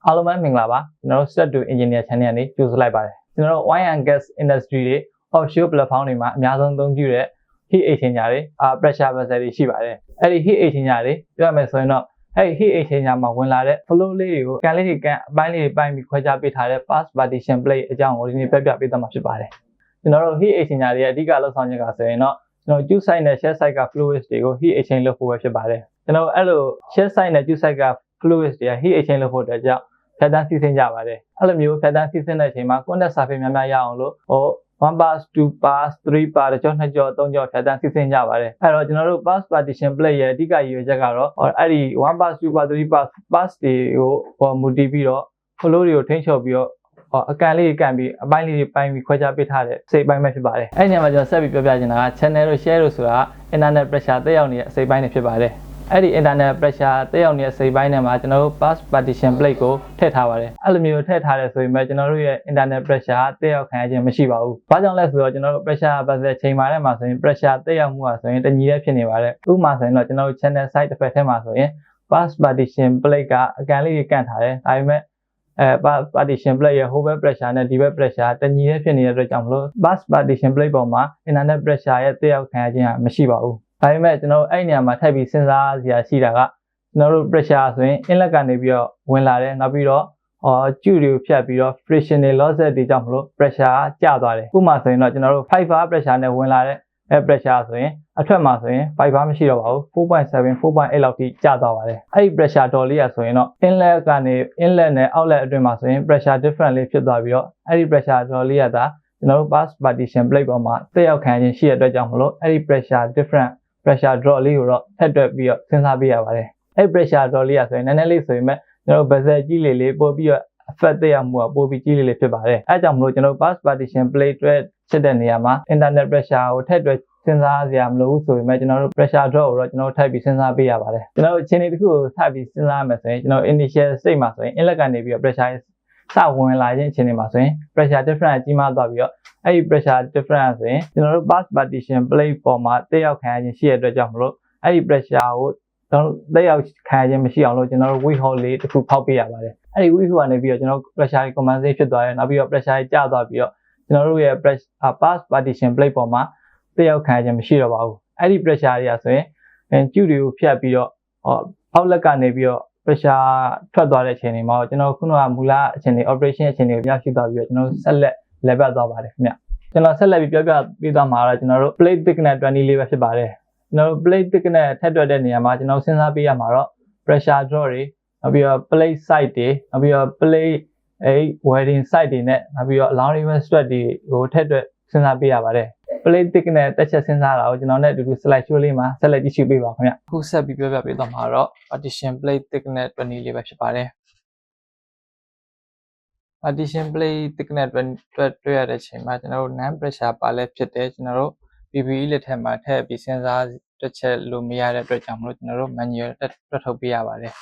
အားလုံးပဲမင်္ဂလာပါကျွန်တော်တို့ Step 2 Engineer Channel ကနေကြိုဆိုလိုက်ပါတယ်ကျွန်တော်တို့ Oil and Gas Industry တွေ Offshore Platform တွေမှာအများဆုံးအသုံးပြုတဲ့ Heat Exchanger တွေ Pressure Vessel တွေရှိပါတယ်အဲ့ဒီ Heat Exchanger တွေပြောရမယ်ဆိုရင်တော့အဲ့ဒီ Heat Exchanger မှာဝင်လာတဲ့ flow လေးတွေကိုကန်လေးတွေကန်အပိုင်းလေးတွေပိုင်းပြီးခွဲခြားပေးထားတဲ့ Pass Partition Plate အကြောင်းကိုဒီနေ့ပြပြပေးသွားမှာဖြစ်ပါတယ်ကျွန်တော်တို့ Heat Exchanger တွေရဲ့အဓိကလုပ်ဆောင်ချက်ကဆိုရင်တော့ကျွန်တော် Tube side နဲ့ Shell side က fluids တွေကို Heat Exchange လုပ်ဖို့ပဲဖြစ်ပါတယ်ကျွန်တော်အဲ့လို Shell side နဲ့ Tube side က fluids တွေက Heat Exchange လုပ်ဖို့အတွက်ကြောင့်ဖြတ်တန်းစီးဆင်းကြပါတယ်အဲ့လိုမျိုးဖြတ်တန်းစီးဆင်းတဲ့အချိန်မှာ contact surface များများရအောင်လို့1 pass 2 pass 3 pass တစ်ကြော2ကြော3ကြောဖြတ်တန်းစီးဆင်းကြပါတယ်အဲ့တော့ကျွန်တော်တို့ pass partition plate ရဲ့အဓိကရည်ရွယ်ချက်ကတော့အဲ့ဒီ1 pass 2 pass 3 pass pass တွေကိုမူတည်ပြီးတော့ flow တွေကိုထိန်းချုပ်ပြီးတော့အကန်လေးကန်ပြီးအပိုင်းလေးတွေပိုင်းပြီးခွဲခြားပေးထားတဲ့စိတ်ပိုင်းပဲဖြစ်ပါတယ်အဲ့ဒီနေရာမှာကျွန်တော်ဆက်ပြီးပြောပြချင်တာက channel တို့ share တို့ဆိုတာ internal pressure တက်ရောက်နေတဲ့အစိတ်ပိုင်းတွေဖြစ်ပါတယ်အဲ့ဒီ internal pressure တက်ရောက်နေတဲ့စိတ်ပိုင်းထဲမှာကျွန်တော်တို့ pass partition plate ကိုထည့်ထားပါတယ်အဲ့လိုမျိုးထည့်ထားတယ်ဆိုရင်ပဲကျွန်တော်တို့ရဲ့ internal pressure တက်ရောက်ခံရခြင်းမရှိပါဘူးဘာကြောင့်လဲဆိုတော့ကျွန်တော်တို့ pressure vessel ချိန်မာထဲမှာဆိုရင် pressure တက်ရောက်မှုကဆိုရင်တညီတဲ့ဖြစ်နေပါတယ်ဥပမာဆိုရင်တော့ကျွန်တော်တို့ channel side တစ်ဖက်ထဲမှာဆိုရင် pass partition plate ကအကန်လေးကြီးကန့်ထားတယ်ဒါပေမဲ့partition plate ရဲ့ whole pressure နဲ့ဒီဘက် pressure တညီတဲ့ဖြစ်နေတဲ့အတွက်ကြောင့်မလို့ pass partition plate ပေါ်မှာ internal pressure ရဲ့တက်ရောက်ခံရခြင်းကမရှိပါဘူးဒါပေမဲ့ကျွန်တော်အဲ့နေရာမှာထပ်ပြီးစဉ်းစားစရာရှိတာကကျွန်တော်တို့ pressure ဆိုရင် inlet ကနေပြီးတော့ဝင်လာတယ်နောက်ပြီးတော့ကျူတွေကိုဖြတ်ပြီးတော့ friction တွေ losses တွေကြောင့်မလို့ pressure ကကျသွားတယ်ဥပမာဆိုရင်တော့ကျွန်တော်တို့ 5 bar pressure နဲ့ဝင်လာတဲ့pressure ဆိုရင်အထွက်မှာဆိုရင်5 bar မရှိတော့ပါဘူး 4.7 4.8 လောက်ထိကျသွားပါတယ်အဲ့ဒီ pressure တော်လေးရဆိုရင်တော့ inlet ကနေ inlet နဲ့ outlet အတွင်းမှာဆိုရင် pressure difference လေးဖြစ်သွားပြီးတော့အဲ့ဒီ pressure တော်လေးရတာကျွန်တော်တို့ pass partition plate ပေါ်မှာတက်ရောက်ခံခြင်းရှိတဲ့အတွက်ကြောင့်မလို့အဲ့ဒီ pressure difference pressure drop လေးကိုတော့ထပ်တွက်ပြီးတော့စဉ်းစားပေးရပါတယ်အဲ့ pressure drop လေးရဆိုရင်နည်းနည်းလေးဆိုရင်မဲ့ကျွန်တော်တို့ vessel ကြီးလေးပို့ပြီးတော့ effect တက်ရောက်မှုကပိုပြီးကြီးလေးဖြစ်ပါတယ်အဲကြောင့်မလို့ကျွန်တော်တို့ pass partition plate တွက်ချက်တဲ့နေရာမှာ internal pressure ကိုထပ်တွက်စဉ်းစားစရာမလိုဘူးဆိုရင်မဲ့ကျွန်တော်တို့ pressure drop ကိုတော့ကျွန်တော်တို့ထပ်ပြီးစဉ်းစားပေးရပါတယ်ကျွန်တော်တို့အခြေအနေတစ်ခုကိုထပ်ပြီးစဉ်းစားရမယ်ဆိုရင်ကျွန်တော် initial state မှာဆိုရင် inlet ကနေပြီးတော့ pressure စဝင်လာခြင်းအခြေအနေမှာဆိုရင် pressure difference ကြီးမားသွားပြီးတော့အဲ့ဒီ pressure difference ဆိုရင်ကျွန်တော်တို့ pass partition plate ပေါ်မှာတက်ရောက်ခံရခြင်းရှိတဲ့အတွက်ကြောင့်မလို့အဲ့ဒီ pressure ကိုတက်ရောက်ခံရခြင်းမရှိအောင်လို့ကျွန်တော်တို့ weak hole လေးတစ်ခုဖောက်ပေးရပါတယ်အဲ့ဒီ weak hole ကနေပြီးတော့ကျွန်တော်တို့ pressure compensate ဖြစ်သွားတယ်နောက်ပြီးတော့ pressure ကျသွားပြီးတော့ကျွန်တော်တို့ရဲ့ pass partition plate ပေါ်မှာတက်ရောက်ခံရခြင်းမရှိတော့ပါဘူးအဲ့ဒီ pressure တွေကဆိုရင်ကျူတွေကိုဖြတ်ပြီးတော့outlet ကနေပြီးတော့ pressure ထွက်သွားတဲ့အချိန်တွေမှာကျွန်တော်ခုနကမူလအချိန်တွေ operation အချိန်တွေကိုရရှိသွားပြီးတော့ကျွန်တော်တို့ဆက်လက် level သွားပါတယ်ခင်ဗျကျွန်တော်ဆက်လက်ပြီးပြောပြပေးသွားမှာတော့ကျွန်တော်တို့ plate thickness 20လေးပဲဖြစ်ပါတယ်ကျွန်တော်တို့ plate thickness ထပ်တွက်တဲ့နေရာမှာကျွန်တော်စဉ်းစားပေးရမှာတော့ pressure drop တွေနောက်ပြီးတော့ plate side တွေနောက်ပြီးတော့ plate welding side တွေနဲ့နောက်ပြီးတော့ long range strut တွေကိုထပ်တွက်စဉ်းစားပေးရပါတယ် plate thickness တက်ချက်စဉ်းစားတာကိုကျွန်တော်နဲ့အတူတူ slide show လေးမှာဆက်လက်ကြည့်ရှုပေးပါခင်ဗျအခုဆက်ပြီးပြောပြပေးသွားမှာတော့ partition plate thickness 20လေးပဲဖြစ်ပါတယ်partition plate thickness တွေ့ရတဲ့အချိန်မှာကျွန်တော်တို့ non pressure ပါလဲဖြစ်တယ်ကျွန်တော်တို့ PVE လက်ထက်မှာထည့်ပြီးစဉ်းစားတွက်ချက်လို့မရတဲ့အတွက်ကြောင့်မလို့ကျွန်တော်တို့ manual တွက်ထုတ်ပေးရပါတယ်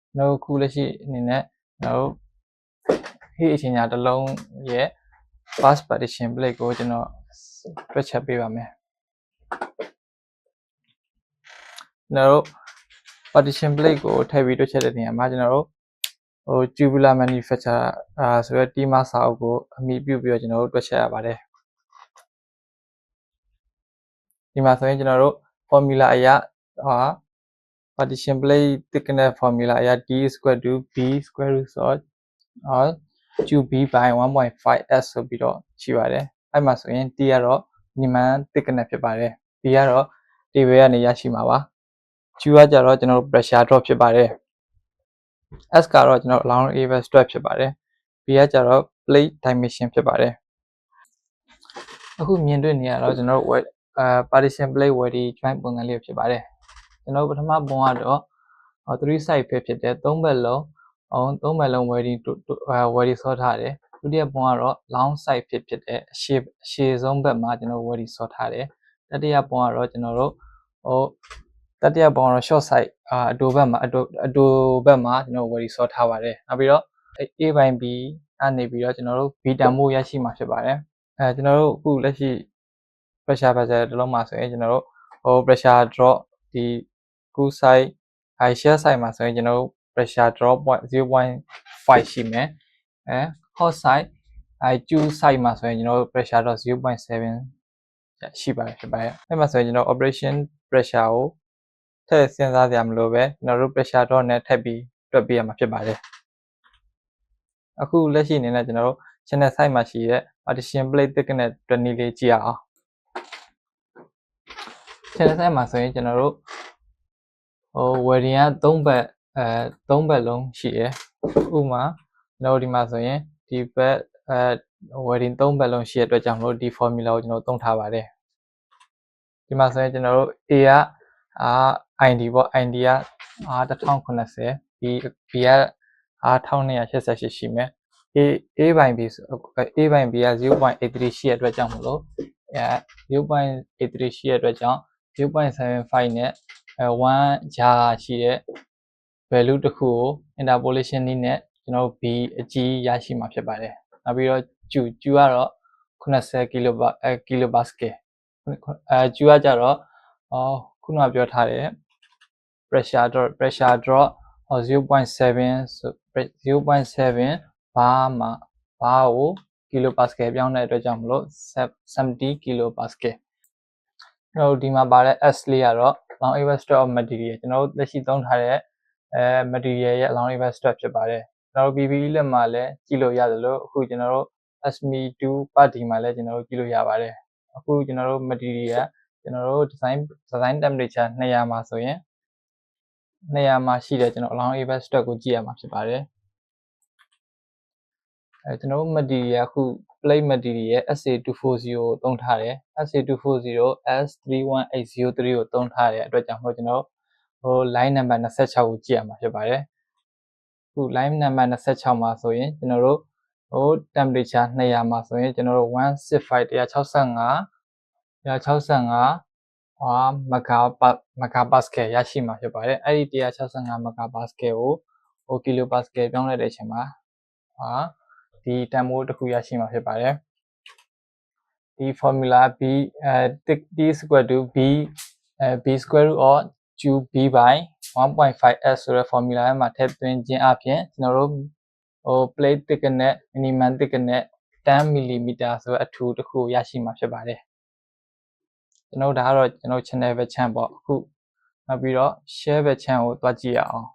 ကျွန်တော်တို့ခုလက်ရှိအနေနဲ့ကျွန်တော်တို့ heat exchanger တစ်လုံးရဲ့ pass partition plate ကိုကျွန်တော်တွက်ချက်ပေးပါမယ်ကျွန်တော်တို့ partition plate ကိုထည့်ပြီးတွက်ချက်တဲ့နေရာမှာကျွန်တော်တို့tubular manufacture ဆိုတဲ့ TEMA စာအုပ်ကိုအမိပြုပြီးတော့ကျွန်တော်တို့တွက်ချက်ရပါတယ်ဒီမှာဆိုရင်ကျွန်တော်တို့ formula အရpartition plate thickness formula အရ D = B square root of QB by 1.5s ဆိုပြီးတော့ရှိပါတယ်အဲ့မှာဆိုရင် T ကတော့ minimum thickness ဖြစ်ပါတယ် B ကတော့ table ကနေရရှိမှာပါ Q ကကြတော့ကျွန်တော်တို့ pressure drop ဖြစ်ပါတယ်S ကတော့ကျွန်တော် long range strut ဖြစ်ပါတယ် B ကကြတော့ plate dimension ဖြစ်ပါတယ်အခုမြင်တွေ့နေရတော့ကျွန်တော်တို့ partition plate welding joint ပုံစံလေးဖြစ်ပါတယ်ကျွန်တော်တို့ပထမပုံကတော့3 side ဖြစ်တဲ့3ဘက်လုံး3ဘက်လုံး welding ဆော့ထားတယ်ဒုတိယပုံကတော့ long side ဖြစ်တဲ့အရှည်ဆုံးဘက်မှာကျွန်တော် welding ဆော့ထားတယ်တတိယပုံကတော့ကျွန်တော်တို့short side အတိုဘက်မှာကျွန်တော် welding ဆော့ထားပါတယ်နောက်ပြီးတော့ A by B အနေပြီးတော့ကျွန်တော်တို့ B တန်ဖိုးရရှိမှာဖြစ်ပါတယ်ကျွန်တော်တို့အခုလက်ရှိ pressure vessel တစ်လုံးမှာဆိုရင်ကျွန်တော်တို့ pressure drop ဒီ cool side shell side မှာဆိုရင်ကျွန်တော်တို့ pressure drop 0.5 ရှိမယ်hot side Q side မှာဆိုရင်ကျွန်တော်တို့ pressure drop 0.7 ရှိပါတယ်ဖြစ်ပါတယ်အဲ့မှာဆိုရင်ကျွန်တော် operation pressure ကိုထည့်စဉ်းစားကြရမလို့ပဲကျွန်တော်တို့ pressure drop နဲ့ထပ်ပြီးတွက်ပြရမှာဖြစ်ပါတယ်အခုလက်ရှိအနေနဲ့ကျွန်တော်တို့ channel side မှာရှိတဲ့ partition plate thickness တွက်နည်းလေးကြည့်ရအောင် channel side မှာဆိုရင်ကျွန်တော်တို့welding က3ဘက်3ဘက်လုံးရှိရယ်ဥပမာကျွန်တော်ဒီမှာဆိုရင်ဒီဘက်welding 3ဘက်လုံးရှိရတဲ့အတွက်ကြောင့်မလို့ဒီ formula ကိုကျွန်တော်သုံးထားပါတယ်ဒီမှာဆိုရင်ကျွန်တော်တို့ A ကID ပေါ့ ID က1090 B က1288ရှိမယ် A by B ဆို A by B က 0.83 ရှိရတဲ့အတွက်ကြောင့်မလို့0.83 ရှိရတဲ့အတွက်ကြောင့် 0.75 နဲ့1ကြားရှိတဲ့ value တစ်ခုကို interpolation နည်းနဲ့ကျွန်တော် B အကြီးရရှိမှာဖြစ်ပါတယ်နောက်ပြီးတော့ Q ကတော့90 kilopascal Q ကကြတော့ခုနကပြောထားတဲ့ pressure drop 0.7 ဆို 0.7 ဘာကို kilopascal ပြောင်းတဲ့အတွက်ကြောင့်မလို့70 kilopascal ကျွန်တော်ဒီမှာပါတဲ့ S လေးကတော့ long eval stress of material ကျွန်တော်တို့လက်ရှိသုံးထားတဲ့material ရဲ့ long eval stress ဖြစ်ပါတယ်ကျွန်တော်တို့ PVE လက်မှာလည်းကြည့်လို့ရတယ်လို့အခုကျွန်တော်တို့ ASME 2 part D မှာလည်းကျွန်တော်တို့ကြည့်လို့ရပါတယ်အခုကျွန်တော်တို့ material ကျွန်တော်တို့ design temperature 200မှာဆိုရင်200မှာရှိတဲ့ကျွန်တော် long eval stress ကိုကြည့်ရမှာဖြစ်ပါတယ်ကျွန်တော်တို့ material အခု plate material SA240 ကိုသုံးထားတယ် SA240 S31803 ကိုသုံးထားတဲ့အတွက်ကြောင့်ကျွန်တော်line number 26ကိုကြည့်ရမှာဖြစ်ပါတယ်အခု line number 26မှာဆိုရင်ကျွန်တော်တို့temperature 200မှာဆိုရင်ကျွန်တော်တို့165 ရရှိမှာဖြစ်ပါတယ်အဲ့ဒီ165 megapascal ကိုkilopascal ပြောင်းလိုက်တဲ့အချိန်မှာဒီတန်ဖိုးတစ်ခုရရှိမှာဖြစ်ပါတယ်ဒီ formula B T equal to B square root of QB by 1.5s ဆိုတဲ့ formula မှာထည့်သွင်းခြင်းအပြင်ကျွန်တော်တို့plate thickness minimum thickness 10 mm ဆိုတဲ့အထူတစ်ခုရရှိမှာဖြစ်ပါတယ်ကျွန်တော်ဒါကတော့ကျွန်တော် channel version ပေါ့အခုနောက်ပြီးတော့ share version ကိုတွားကြည့်ရအောင်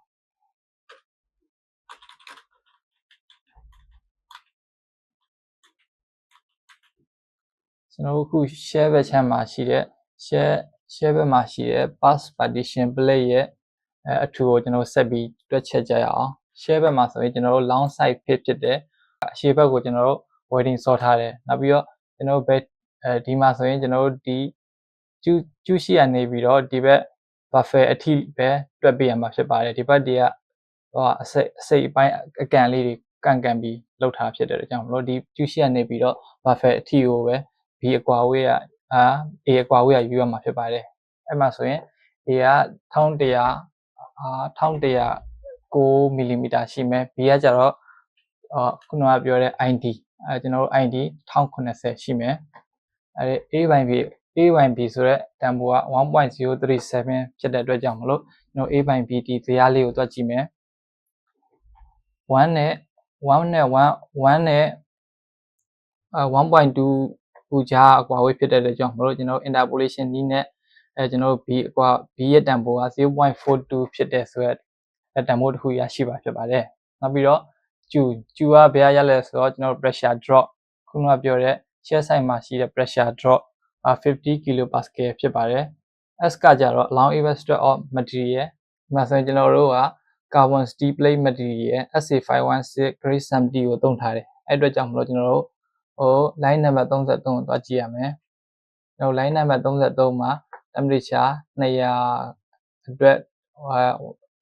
ကျွန်တော်အခု share version မှာရှိတဲ့ share ဘက်မှာရှိတဲ့ pass partition plate ရဲ့အထူကိုကျွန်တော်ဆက်ပြီးတွက်ချက်ကြရအောင် share ဘက်မှာဆိုရင်ကျွန်တော်တို့ long side fit ဖြစ်တဲ့အရှေ့ဘက်ကိုကျွန်တော်တို့ welding ဆော့ထားတယ်နောက်ပြီးတော့ကျွန်တော်တို့ဒီမှာဆိုရင်ကျွန်တော်တို့ဒီကျူးရှိရနေပြီးတော့ဒီဘက် buffer အထိပဲတွက်ပြရမှာဖြစ်ပါတယ်ဒီဘက်တည်းကအစိတ်အပိုင်းအကန်လေးတွေကန်ပြီးလောက်ထားဖြစ်တဲ့အကြောင်းမလို့ဒီကျူးရှိရနေပြီးတော့ buffer အထိကိုပဲ B အကွာဝေးကA အကွာဝေးကယူရမှာဖြစ်ပါတယ်အဲ့မှာဆိုရင် A က1109 mm ရှိမယ် B ကကြတော့ခုနကပြောတဲ့ ID ကျွန်တော်တို့ ID 1090ရှိမယ်အဲ့ A by B ဆိုတဲ့တန်ဖိုးက 1.037 ဖြစ်တဲ့အတွက်ကြောင့်မလို့ကျွန်တော် A by B ဒီဇယားလေးကိုတွက်ကြည့်မယ်1နဲ့1.2ပူကြားအကွာဝေးဖြစ်တဲ့အတွက်ကြောင့်မလို့ကျွန်တော် interpolation နည်းနဲ့ကျွန်တော် B ရဲ့တန်ဖိုးက 0.42 ဖြစ်တဲ့ဆိုတဲ့တန်ဖိုးတစ်ခုရရှိပါဖြစ်ပါတယ်နောက်ပြီးတော့ Q ကဘယ်ရလဲဆိုတော့ကျွန်တော် pressure drop ခုနကပြောတဲ့ share side မှာရှိတဲ့ pressure drop 50 kilopascal ဖြစ်ပါတယ် S ကကြတော့ long eval stress of material ဒီမှာဆိုရင်ကျွန်တော်တို့က carbon steel plate material SA516 grade 70ကိုသုံးထားတယ်အဲ့အတွက်ကြောင့်မလို့ကျွန်တော်တို့line number 33ကိုတွားကြည့်ရမယ်ကျွန်တော် line number 33မှာ temperature 200အတွက်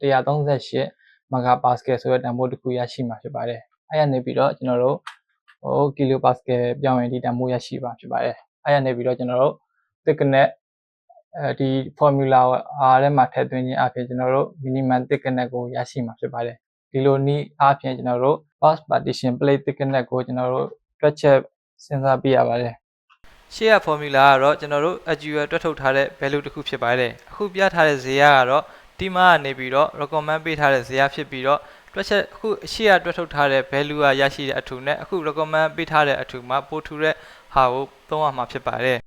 138 megapascal ဆိုတဲ့တန်ဖိုးတစ်ခုရရှိမှာဖြစ်ပါတယ်အဲ့ရနေပြီးတော့ကျွန်တော်တို့kilopascal ပြောင်းရင်ဒီတန်ဖိုးရရှိပါဖြစ်ပါတယ်အဲ့ရနေပြီးတော့ကျွန်တော်တို့ thickness ဒီ formula ထဲမှာထည့်သွင်းခြင်းအပြင်ကျွန်တော်တို့ minimum thickness ကိုရရှိမှာဖြစ်ပါတယ်ဒီလိုနည်းအပြင်ကျွန်တော်တို့ pass partition plate thickness ကိုကျွန်တော်တို့တွက်ချက်စဉ်းစားပြရပါတယ်ရှေ့က formula ကတော့ကျွန်တော်တို့ actual တွက်ထုတ်ထားတဲ့ value တစ်ခုဖြစ်ပါတယ်အခုပြထားတဲ့ဇယားကတော့ TEMA ကနေပြီးတော့ recommend ပေးထားတဲ့ဇယားဖြစ်ပြီးတော့တွက်ချက်အခုရှေ့ကတွက်ထုတ်ထားတဲ့ value ကရရှိတဲ့အထူနဲ့အခု recommend ပေးထားတဲ့အထူမှာပိုထူတဲ့ဟာကိုသုံးရမှာဖြစ်ပါတယ်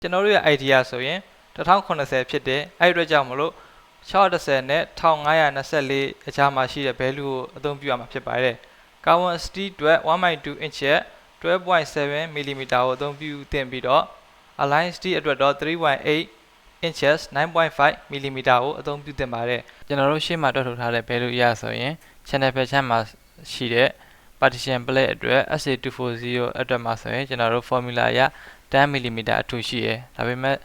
ကျွန်တော်တို့ရဲ့ idea ဆိုရင်1080ဖြစ်တယ်အဲ့ဒီအတွက်ကြောင့်မလို့610နဲ့1524အကြားမှာရှိတဲ့ value ကိုအသုံးပြုရမှာဖြစ်ပါတယ် Carbon steel အတွက် 1.2 inch ရဲ့ 12.7 mm ကိုအသုံးပြုသင့်ပြီးတော့ Align steel အတွက်တော့ 3.8 inches 9.5 mm ကိုအသုံးပြုသင့်ပါတယ်ကျွန်တော်တို့ရှေ့မှာတွက်ထုတ်ထားတဲ့ value ရဆိုရင် channel ဘက်ချမ်းမှာရှိတဲ့ partition plate အတွက် SA240 အတွက်မှာဆိုရင်ကျွန်တော်တို့ formula အရ10 mm အထူရှိရယ်ဒါပေမဲ့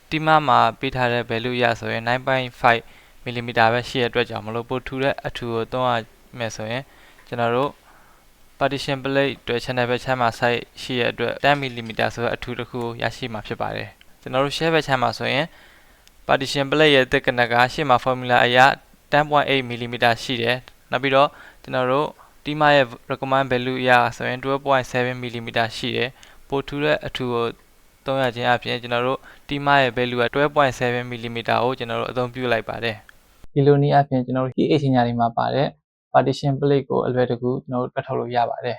TEMA မှာပေးထားတဲ့ value ရဆိုရင် 9.5 mm ပဲရှိရတဲ့အတွက်ကြောင့်မလို့ပိုထူတဲ့အထူကိုသုံးရမယ်ဆိုရင်ကျွန်တော်တို့ partition plate အတွက် channel ဘက်ချမ်းမှာ size ရှိရတဲ့အတွက်10 mm ဆိုတဲ့အထူတစ်ခုရရှိမှာဖြစ်ပါတယ်ကျွန်တော်တို့ share ဘက်ချမ်းမှာဆိုရင် partition plate ရဲ့ thickness ကရှေ့မှာ formula အရ10.8 mm ရှိတယ်နောက်ပြီးတော့ကျွန်တော်တို့TEMA ရဲ့ recommend value ရဆိုရင် 12.7 mm ရှိတယ်ပိုထူတဲ့အထူကိုသုံးရခြင်းအပြင်ကျွန်တော်တို့ TEMA ရဲ့ value က 12.7 mm ကိုကျွန်တော်တို့အသုံးပြုလိုက်ပါတယ်ဒီလိုနည်းအပြင်ကျွန်တော်တို့ heat exchanger တွေမှာပါတဲ့ partition plate ကိုအလွယ်တကူကျွန်တော်တို့တွက်ထုတ်လို့ရပါတယ်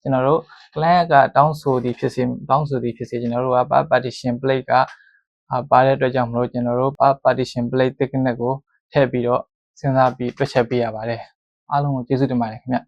ကျွန်တော်တို့ client ကတောင်းဆိုသည်ဖြစ်စေကျွန်တော်တို့က partition plate ကပါတဲ့အတွက်ကြောင့်မလို့ကျွန်တော်တို့ partition plate thickness ကိုထည့်ပြီးတော့စဉ်းစားပြီးတွက်ချက်ပေးရပါတယ်အားလုံးကိုကျေးဇူးတင်ပါတယ်ခင်ဗျ